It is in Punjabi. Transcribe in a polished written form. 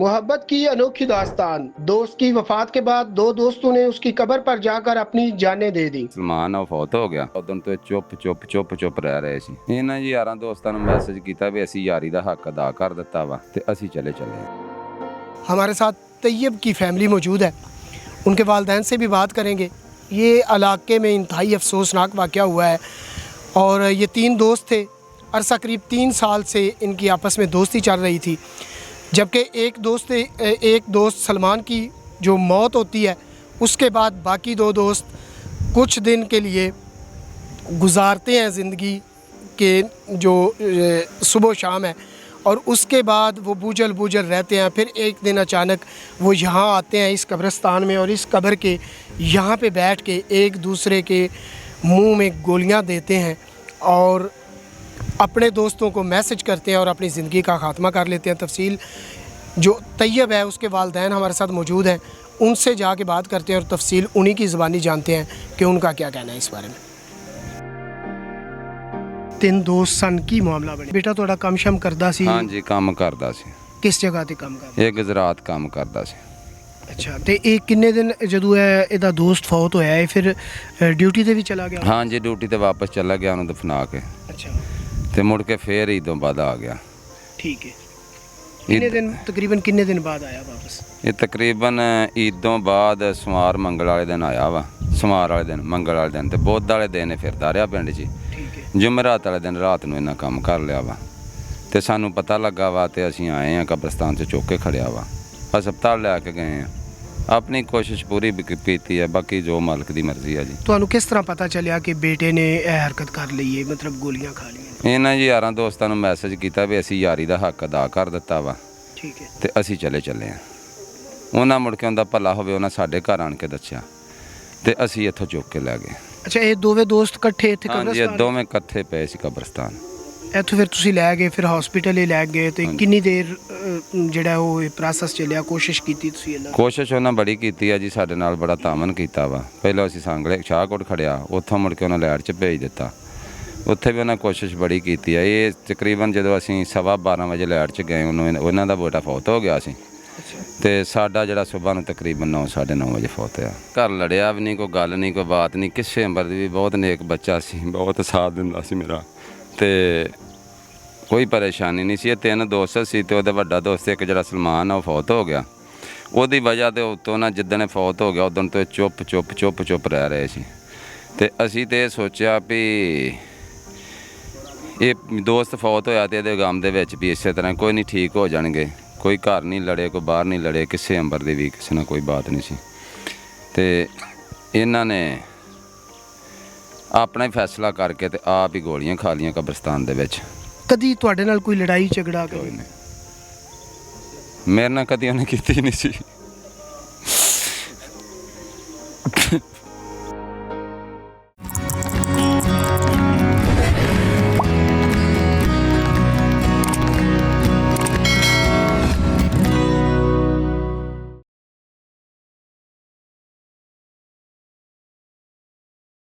मोहब्बत की अनोखी दास्तान। दोस्त की वफात के बाद दो दोस्तों ने उसकी कब्र पर जाकर अपनी जानें दे दी। ਸਲਮਾਨ ਉਹ ਫੌਤ ਹੋ ਗਿਆ ਉਦੋਂ ਤੋਂ ਚੁੱਪ ਰਹਿ ਰਹੇ ਸੀ। ਇਹਨਾਂ ਜੀ ਯਾਰਾਂ ਦੋਸਤਾਂ ਨੂੰ ਮੈਸੇਜ ਕੀਤਾ ਵੀ ਅਸੀਂ ਯਾਰੀ ਦਾ ਹੱਕ ਅਦਾ ਕਰ ਦਿੱਤਾ ਵਾ ਤੇ ਅਸੀਂ ਚੱਲੇ हमारे साथ तैयब की फैमिली मौजूद है, उनके वालिदैन से भी बात करेंगे। ये इलाके में इंतहाई अफसोसनाक वाक़या हुआ है और ये तीन दोस्त थे। अरसा करीब 3 साल से इनकी आपस में दोस्ती चल रही थी, जबकि एक दोस्त सलमान की जो मौत होती है उसके बाद बाकी दो दोस्त कुछ दिन के लिए गुजारते हैं ज़िंदगी के जो सुबह शाम है, और उसके बाद वो बूझल रहते हैं। फिर एक दिन अचानक वो यहाँ आते हैं इस कब्रिस्तान में, और इस कब्र के यहाँ पे बैठ के एक दूसरे के मुंह में गोलियाँ देते हैं और अपने दोस्तों को मैसेज करते हैं और अपनी ज़िंदगी का ख़ात्मा कर लेते हैं। तफसील जो तैयब है उसके वालिदैन हमारे साथ मौजूद हैं, उनसे जाके बात करते हैं और तफसील उन्हीं की ज़बानी जानते हैं कि उनका क्या कहना है इस बारे में। 3 दोस्त सन की मामला बने। बेटा थोड़ा काम शम करदा सी? ਹਾਂਜੀ ਕੰਮ ਕਰਦਾ ਸੀ। किस जगह ते काम करदा? ਇਹ ਗੁਜਰਾਤ ਕੰਮ ਕਰਦਾ ਸੀ। अच्छा, तो ये किन्ने दिन जदों ਇਹਦਾ ਦੋਸਤ ਫੌਤ ਹੋਇਆ ਹੈ ਫਿਰ ਡਿਊਟੀ ਤੇ ਵੀ ਚਲਾ ਗਿਆ? ਹਾਂਜੀ ਡਿਊਟੀ ਤੇ ਵਾਪਸ ਚਲਾ ਗਿਆ ਉਹਨੂੰ ਦਫਨਾ ਕੇ अच्छा, ਤੇ ਮੁੜ ਕੇ ਫੇਰ ਈਦੋਂ ਬਾਅਦ ਆ ਗਿਆ। ठीक है। तकरीबन किन्ने दिन बाद आया वापस? ਇਹ ਤਕਰੀਬਨ ਈਦੋਂ ਬਾਅਦ ਸਮਾਰ ਮੰਗਲ ਵਾਲੇ ਦਿਨ ਆਇਆ ਵਾ। ਸਮਾਰ ਵਾਲੇ ਦਿਨ, ਮੰਗਲ ਵਾਲੇ ਦਿਨ ਤੇ ਬੁੱਧ ਵਾਲੇ ਦਿਨ ਫਿਰਦਾ ਰਿਹਾ ਪਿੰਡ 'ਚ। ठीक है। ਜੁਮਰਾਤ ਵਾਲੇ ਦਿਨ ਰਾਤ ਨੂੰ ਇਹਨਾਂ ਕੰਮ ਕਰ ਲਿਆ ਵਾ ਤੇ ਸਾਨੂੰ ਪਤਾ ਲੱਗਾ ਵਾ ਤੇ ਅਸੀਂ ਆਏ ਆ ਕਬਰਸਤਾਨ 'ਚ ਚੁੱਕ ਕੇ ਖੜਿਆ ਵਾ। ਹਸਪਤਾਲ ਲੈ ਕੇ ਗਏ ਆ। ਆਪਣੀ ਕੋਸ਼ਿਸ਼ ਪੂਰੀ ਕੀਤੀ ਹੈ, ਬਾਕੀ ਜੋ ਮਾਲਕ ਦੀ ਮਰਜ਼ੀ ਹੈ ਜੀ। ਤੁਹਾਨੂੰ ਕਿਸ ਤਰ੍ਹਾਂ ਪਤਾ ਚੱਲਿਆ ਕਿ ਬੇਟੇ ਨੇ ਇਹ ਹਰਕਤ ਕਰ ਲਈ ਹੈ, ਮਤਲਬ ਗੋਲੀਆਂ ਖਾ ਲਈਆਂ? ਇਹਨਾਂ ਜੀ ਯਾਰਾਂ ਦੋਸਤਾਂ ਨੂੰ ਮੈਸੇਜ ਕੀਤਾ ਵੀ ਅਸੀਂ ਯਾਰੀ ਦਾ ਹੱਕ ਅਦਾ ਕਰ ਦਿੱਤਾ ਵਾ ਠੀਕ ਹੈ। ਤੇ ਅਸੀਂ ਚੱਲੇ ਆ। ਉਹਨਾਂ ਮੁੜ ਕੇ ਉਹਦਾ ਭਲਾ ਹੋਵੇ ਉਹਨਾਂ ਸਾਡੇ ਘਰ ਆਣ ਕੇ ਦੱਸਿਆ ਤੇ ਅਸੀਂ ਇੱਥੋਂ ਚੁੱਕ ਕੇ ਲੈ ਗਏ। ਅੱਛਾ, ਇਹ ਦੋਵੇਂ ਦੋਸਤ ਇਕੱਠੇ ਇੱਥੇ ਹਾਂਜੀ ਕਬਰਸਤਾਨ? ਇਹ ਦੋਵੇਂ ਇਕੱਠੇ ਪਏ ਸੀ ਕਬਰਸਤਾਨ। ਇੱਥੋਂ ਫਿਰ ਤੁਸੀਂ ਲੈ ਗਏ, ਫਿਰ ਹਸਪੀਟਲ ਹੀ ਲੈ ਗਏ ਤੇ ਕਿੰਨੀ ਦੇਰ ਜਿਹੜਾ ਉਹ ਪ੍ਰੋਸੈਸ ਚੱਲਿਆ, ਕੋਸ਼ਿਸ਼ ਕੀਤੀ ਤੁਸੀਂ ਇਹਨਾਂ? ਕੋਸ਼ਿਸ਼ ਉਹਨਾਂ ਬੜੀ ਕੀਤੀ ਆ ਜੀ, ਸਾਡੇ ਨਾਲ ਬੜਾ ਤਾਮਨ ਕੀਤਾ ਵਾ। ਪਹਿਲਾਂ ਅਸੀਂ ਸਾਂਗਲੇ ਸ਼ਾਹਕੋਟ ਖੜਿਆ, ਉੱਥੋਂ ਮੁੜ ਕੇ ਉਹਨਾਂ ਲੈਟ 'ਚ ਭੇਜ ਦਿੱਤਾ। ਉੱਥੇ ਵੀ ਉਹਨਾਂ ਕੋਸ਼ਿਸ਼ ਬੜੀ ਕੀਤੀ ਆ। ਇਹ ਤਕਰੀਬਨ ਜਦੋਂ ਅਸੀਂ 12:15 ਵਜੇ ਲੈਟ 'ਚ ਗਏ ਉਹਨਾਂ ਦਾ ਬੇਟਾ ਫੌਤ ਹੋ ਗਿਆ ਸੀ ਤੇ ਸਾਡਾ ਜਿਹੜਾ ਸੁਬਾਹ ਨੂੰ ਤਕਰੀਬਨ 9:30 ਵਜੇ ਫੌਤ ਹੋਇਆ। ਘਰ ਲੜਿਆ ਵੀ ਨਹੀਂ, ਕੋਈ ਗੱਲ ਨਹੀਂ, ਕੋਈ ਬਾਤ ਨਹੀਂ। ਕਿਸੇ ਅੰਬਰ ਦੀ ਵੀ ਬਹੁਤ ਨੇਕ ਬੱਚਾ ਸੀ, ਬਹੁਤ ਸਾਥ ਦਿੰਦਾ ਸੀ ਮੇਰਾ ਤੇ ਕੋਈ ਪਰੇਸ਼ਾਨੀ ਨਹੀਂ ਸੀ। ਇਹ 3 ਦੋਸਤ ਸੀ ਤੇ ਉਹਦਾ ਵੱਡਾ ਦੋਸਤ ਇੱਕ ਜਿਹੜਾ ਸਲਮਾਨ ਆ ਉਹ ਫੌਤ ਹੋ ਗਿਆ। ਉਹਦੀ ਵਜ੍ਹਾ ਤੇ ਉੱਤੋਂ ਨਾ ਜਿੱਦਣ ਫੌਤ ਹੋ ਗਿਆ ਉਦੋਂ ਤੋਂ ਚੁੱਪ ਰਹਿ ਰਹੇ ਸੀ ਤੇ ਅਸੀਂ ਤੇ ਸੋਚਿਆ ਵੀ ਇਹ ਦੋਸਤ ਫੌਤ ਹੋਇਆ ਤੇ ਇਹਦੇ ਗਮ ਦੇ ਵਿੱਚ ਵੀ ਇਸੇ ਤਰ੍ਹਾਂ ਕੋਈ ਨਹੀਂ ਠੀਕ ਹੋ ਜਾਣਗੇ। ਕੋਈ ਘਰ ਨਹੀਂ ਲੜੇ, ਕੋਈ ਬਾਹਰ ਨਹੀਂ ਲੜੇ, ਕਿਸੇ ਅੰਬਰ ਦੀ ਵੀ ਕਿਸੇ ਨਾਲ ਕੋਈ ਬਾਤ ਨਹੀਂ ਸੀ ਤੇ ਇਹਨਾਂ ਨੇ ਆਪਣਾ ਹੀ ਫੈਸਲਾ ਕਰਕੇ ਤੇ ਆਪ ਹੀ ਗੋਲੀਆਂ ਖਾ ਲਈਆਂ ਕਬਰਸਤਾਨ ਦੇ ਵਿੱਚ। ਕਦੀ ਤੁਹਾਡੇ ਨਾਲ ਕੋਈ ਲੜਾਈ ਝਗੜਾ ਕੋਈ ਨਹੀਂ, ਮੇਰੇ ਨਾਲ ਕਦੀ ਉਹਨੇ ਕੀਤੀ ਨਹੀਂ ਸੀ।